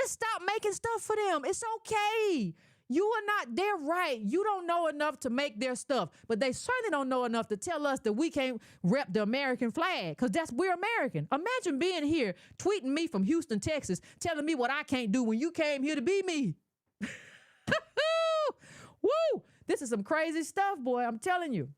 Just stop making stuff for them. It's okay. You are not, they're right. You don't know enough to make their stuff, but they certainly don't know enough to tell us that we can't rep the American flag because we're American. Imagine being here, tweeting me from Houston, Texas, telling me what I can't do when you came here to be me. Woo! This is some crazy stuff, boy. I'm telling you.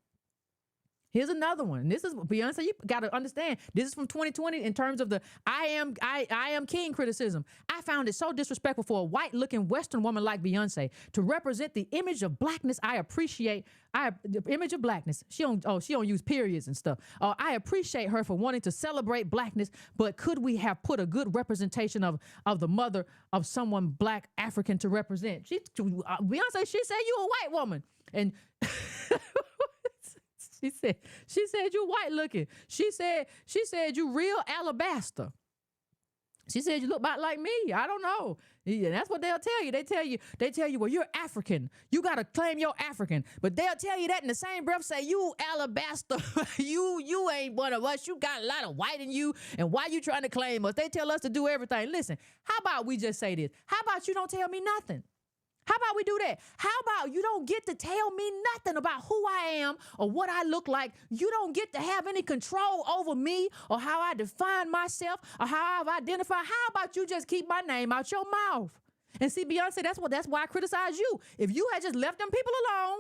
Here's another one. This is Beyonce. You got to understand. This is from 2020 in terms of the I am king criticism. I found it so disrespectful for a white-looking Western woman like Beyonce to represent the image of blackness. I appreciate the image of blackness. She don't use periods and stuff. I appreciate her for wanting to celebrate blackness, but could we have put a good representation of the mother of someone black African to represent? Beyonce. She said you a white woman, and. She said you white looking. She said you real alabaster. She said you look about like me. I don't know. Yeah, that's what they'll tell you. They tell you, well, you're African. You gotta claim you're African. But they'll tell you that in the same breath, say you alabaster. you ain't one of us. You got a lot of white in you. And why you trying to claim us? They tell us to do everything. Listen, how about we just say this? How about you don't tell me nothing? How about we do that? How about you don't get to tell me nothing about who I am or what I look like? You don't get to have any control over me or how I define myself or how I've identified. How about you just keep my name out your mouth? And see, Beyonce, that's why I criticize you. If you had just left them people alone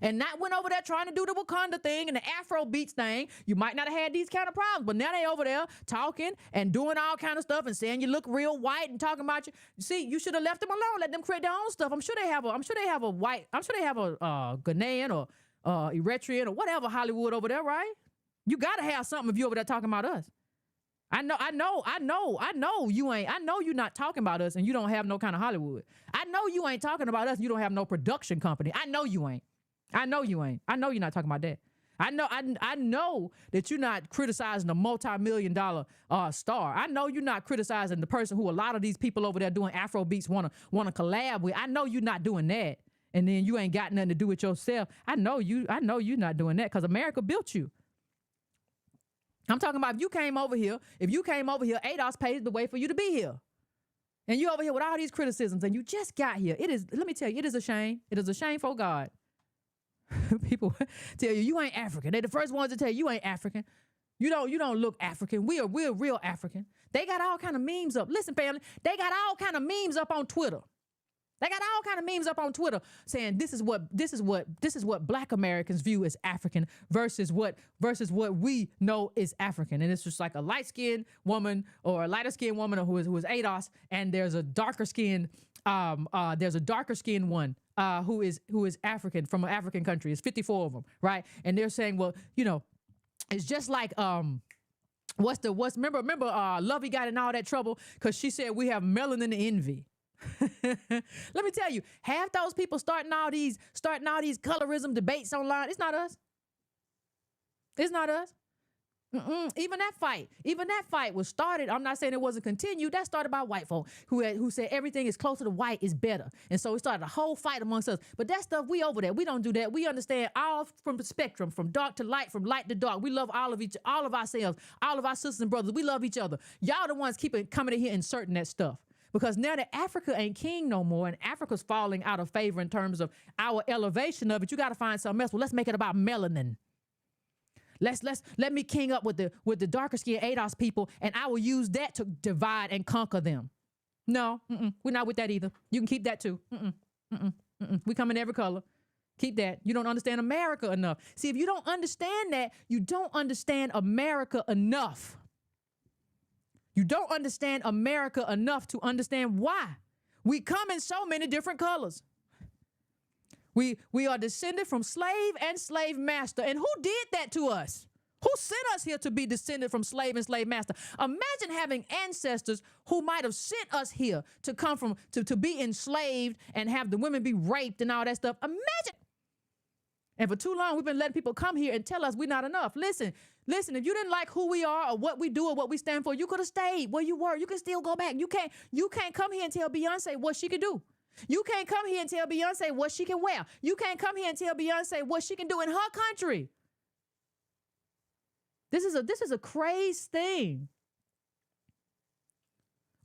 and not went over there trying to do the Wakanda thing and the Afro beats thing, you might not have had these kind of problems. But now they over there talking and doing all kind of stuff and saying you look real white and talking about you. See, you should have left them alone. Let them create their own stuff. I'm sure they have a Ghanaian or Eritrean or whatever Hollywood over there, right? You gotta have something if you over there talking about us. I know you ain't. I know you're not talking about us and you don't have no kind of Hollywood. I know you ain't talking about us and you don't have no production company. I know you ain't. I know you ain't. I know you're not talking about that. I know that you're not criticizing a multi-million-dollar star. I know you're not criticizing the person who a lot of these people over there doing Afro beats wanna collab with. I know you're not doing that. And then you ain't got nothing to do with yourself. I know you're not doing that because America built you. I'm talking about if you came over here, ADOS paved the way for you to be here. And you over here with all these criticisms and you just got here. Let me tell you, it is a shame. It is a shame for God. People tell you ain't African. They're the first ones to tell you ain't African. You don't look African. We're real African. They got all kind of memes up. Listen, family, they got all kind of memes up on Twitter. Saying this is what Black Americans view as African versus what we know is African. And it's just like a light-skinned woman or a lighter-skinned woman who is ADOS, and there's a darker skinned one who is African from an African country. It's 54 of them, right? And they're saying, well, it's just like remember Lovey got in all that trouble because she said we have melanin envy. Let me tell you, half those people starting all these colorism debates online, it's not us. Even that fight was started. I'm not saying it wasn't continued. That started by white folk who said everything is closer to white is better. And so we started a whole fight amongst us. But that stuff, we over there. We don't do that. We understand all from the spectrum, from dark to light, from light to dark. We love all of ourselves, all of our sisters and brothers. We love each other. Y'all the ones keep coming in here inserting that stuff. Because now that Africa ain't king no more and Africa's falling out of favor in terms of our elevation of it, you got to find something else. Well, let's make it about melanin. Let me king up with the darker skinned ADOS people, and I will use that to divide and conquer them. No, we're not with that either. You can keep that too. We come in every color. Keep that. You don't understand America enough. See, if you don't understand that, you don't understand America enough. You don't understand America enough to understand why we come in so many different colors. We are descended from slave and slave master. And who did that to us? Who sent us here to be descended from slave and slave master? Imagine having ancestors who might have sent us here to come from, to be enslaved and have the women be raped and all that stuff. Imagine. And for too long, we've been letting people come here and tell us we're not enough. Listen, if you didn't like who we are or what we do or what we stand for, you could have stayed where you were. You can still go back. You can't come here and tell Beyonce what she can do. You can't come here and tell Beyonce what she can wear. You can't come here and tell Beyonce what she can do in her country. This is a crazy thing.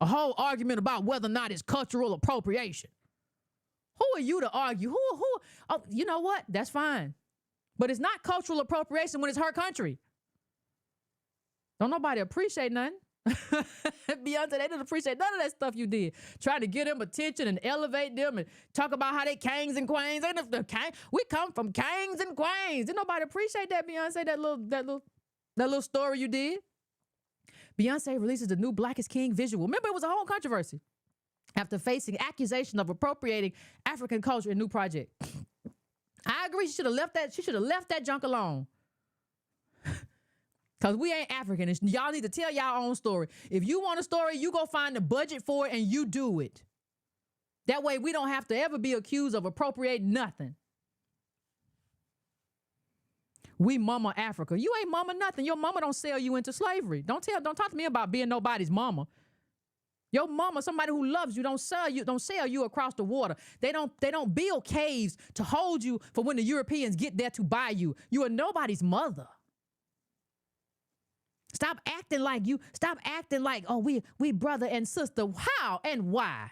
A whole argument about whether or not it's cultural appropriation. Who are you to argue? Who? Oh, you know what? That's fine. But it's not cultural appropriation when it's her country. Don't nobody appreciate nothing. Beyonce, they didn't appreciate none of that stuff you did. Trying to get them attention and elevate them and talk about how they kings and queens. We come from kings and queens. Didn't nobody appreciate that, Beyonce, that little story you did? Beyonce releases the new Black is King visual. Remember, it was a whole controversy after facing accusation of appropriating African culture in new project. I agree. She should have left that junk alone. Because we ain't African. And y'all need to tell y'all own story. If you want a story, you go find the budget for it and you do it. That way we don't have to ever be accused of appropriating nothing. We mama Africa. You ain't mama nothing. Your mama don't sell you into slavery. Don't talk to me about being nobody's mama. Your mama, somebody who loves you, don't sell you across the water. They don't build caves to hold you for when the Europeans get there to buy you. You are nobody's mother. Stop acting like, oh, we brother and sister. How and why?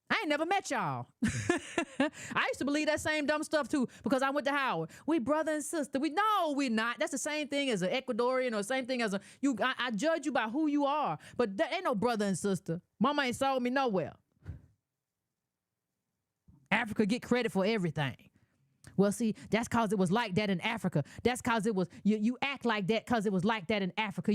I ain't never met y'all. I used to believe that same dumb stuff too because I went to Howard. We brother and sister. No, we're not. That's the same thing as an Ecuadorian or the same thing as I judge you by who you are. But there ain't no brother and sister. Mama ain't sold me nowhere. Africa get credit for everything. Well, see, that's because it was like that in Africa. That's because it was, you act like that because it was like that in Africa.